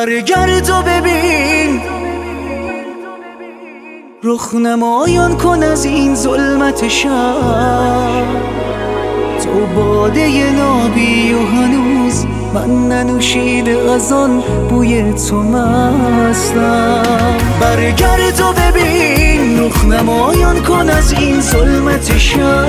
برگرد و ببین، رخ نمایان کن از این ظلمت شب. تو باده نابی و هنوز من ننوشیده از آن بوی تو مستم. برگرد و ببین، رخ نمایان کن از این ظلمت شب.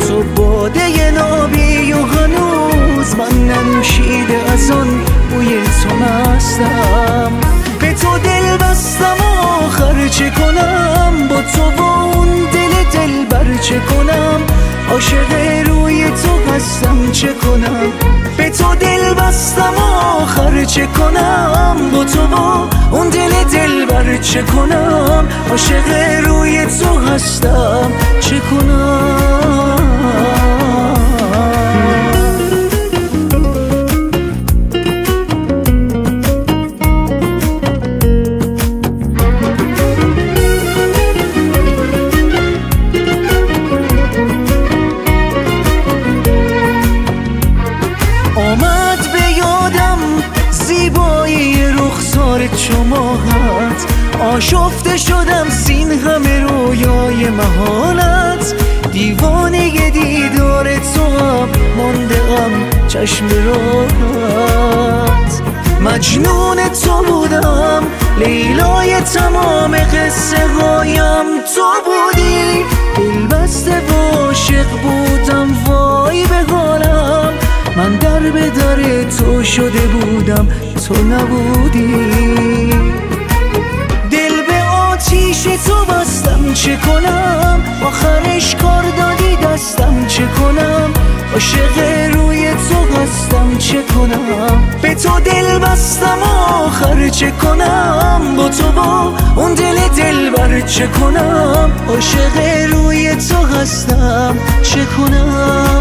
تو باده نابی و هنوز من ننوشیده از آن بوی تو مستم. به تو دل بستم آخر چه کنم، با تو با اون دل دلبر چه کنم. عاشق روی تو هستم چه کنم، به تو دل بستم آخر چه کنم. با تو با اون دل دلبر چه کنم. عاشق روی تو هستم چه کنم. آمد به یادم زیبایی رخسار چو ماهت، آشفته شدم زین همه رویای محالت. دیوانه دیدار تو هم ماندم چشم راهت. مجنون تو بودم، لیلای تمام قصه هایم تو بودی. دلبسته و عاشق بودم وای به حالم، من در به در تو شده بودم تو نبودی. دل به آتیش تو بستم چه کنم، آخرش کار دادی دستم چه کنم. عاشق روی تو هستم چه کنم، به تو دل بستم آخر چه کنم. با تو با اون دل دلبر چه کنم. عاشق روی تو هستم چه کنم.